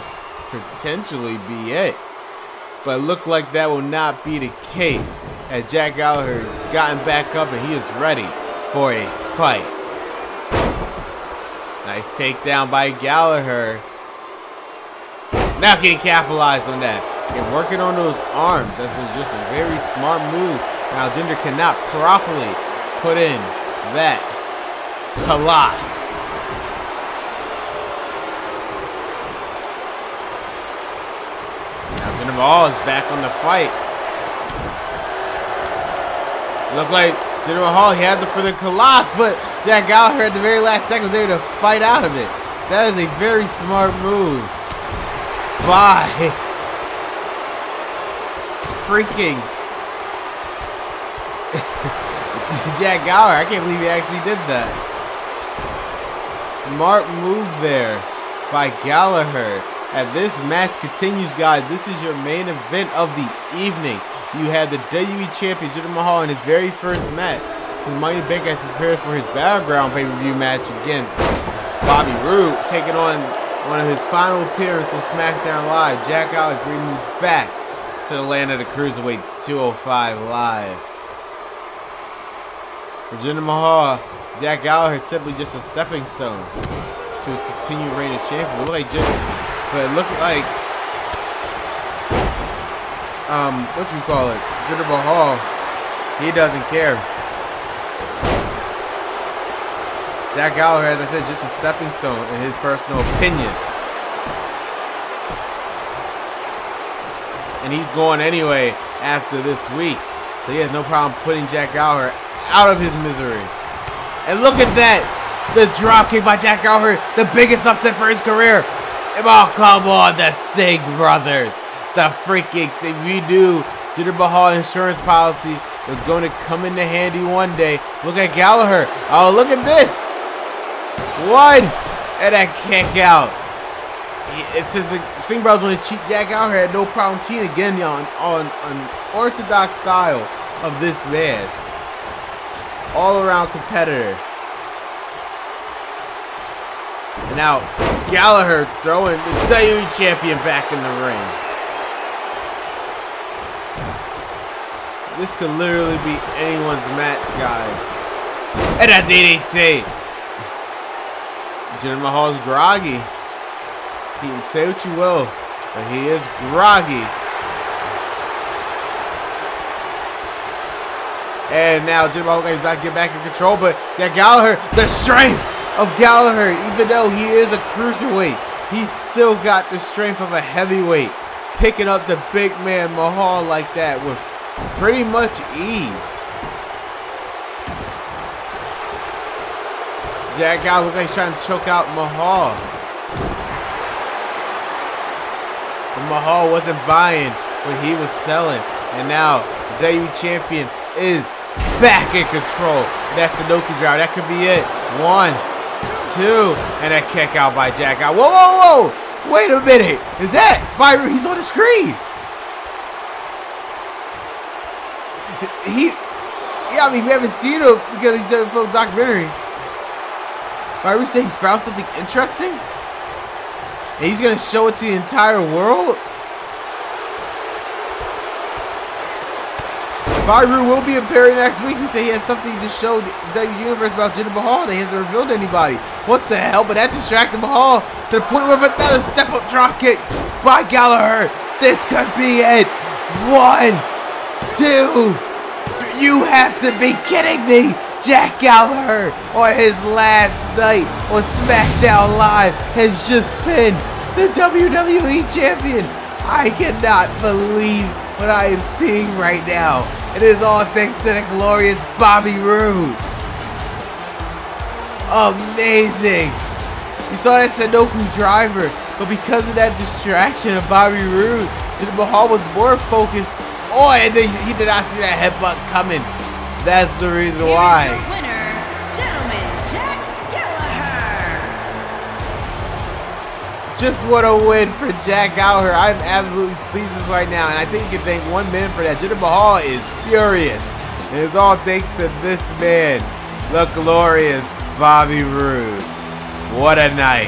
potentially be it. But look like that will not be the case, as Jack Gallagher has gotten back up and he is ready for a fight. Nice takedown by Gallagher. Now can he capitalize on that? And working on those arms. That's just a very smart move. Now Jinder cannot properly put in that Colossus. Jinder Mahal is back on the fight. Look like Jinder Mahal, he has it for the Colossus, but Jack Gallagher at the very last second was able to fight out of it. That is a very smart move by freaking Jack Gallagher. I can't believe he actually did that. Smart move there by Gallagher. As this match continues, guys, this is your main event of the evening. You had the WWE Champion Jinder Mahal in his very first match since Money in the Bank as he prepares for his Battleground pay-per-view match against Bobby Roode, taking on one of his final appearances on Smackdown Live. Jack Gallagher moves back to the land of the Cruiserweights 205 Live. For Jinder Mahal, Jack Gallagher is simply just a stepping stone to his continued reign as champion. It looked like Jinder Mahal, he doesn't care. Jack Gallagher, as I said, just a stepping stone in his personal opinion. And he's going anyway after this week. So he has no problem putting Jack Gallagher out of his misery. And look at that. The dropkick by Jack Gallagher. The biggest upset for his career. Oh, come on. The Sig brothers. The freaking Sig. If you knew Jinder Mahal insurance policy was going to come into handy one day. Look at Gallagher. Oh, look at this. One. And a kick out. It says the Singh brothers want to cheat Jack Gallagher. Had no problem cheating again on an orthodox style of this man. All around competitor. And now Gallagher throwing the WWE Champion back in the ring. This could literally be anyone's match, guys. And a DDT. Jinder Mahal's groggy. He can say what you will, but he is groggy. And now Jinder Mahal is about to get back in control, but Jack Gallagher, the strength of Gallagher, even though he is a cruiserweight, he's still got the strength of a heavyweight, picking up the big man Mahal like that with pretty much ease. Jack Gallagher looks like he's trying to choke out Mahal. But Mahal wasn't buying what he was selling. And now the WWE Champion is back in control. That's the Noku drive. That could be it. 1, 2, and a kick out by Jack Gallagher. Whoa, whoa, whoa! Wait a minute. Is that Byron? He's on the screen. I mean, we haven't seen him because he's doing from a documentary. Byron said he found something interesting, and he's gonna show it to the entire world. Byron will be appearing next week. He said he has something to show the universe about Jinder Mahal that he hasn't revealed to anybody. What the hell? But that distracted Mahal to the point where another step-up drop kick by Gallagher. This could be it. 1, 2, 3. You have to be kidding me. Jack Gallagher on his last night on Smackdown Live has just pinned the WWE Champion. I cannot believe what I am seeing right now. It is all thanks to the glorious Bobby Roode. Amazing. You saw that Sanoku driver, but because of that distraction of Bobby Roode, Jinder Mahal was more focused on, and he did not see that headbutt coming. That's the reason why. Here is your winner, gentleman, Jack Gallagher. Just what a win for Jack Gallagher. I'm absolutely speechless right now, and I think you can thank 1 minute for that. Jinder Mahal is furious. And it's all thanks to this man, the glorious Bobby Roode. What a night.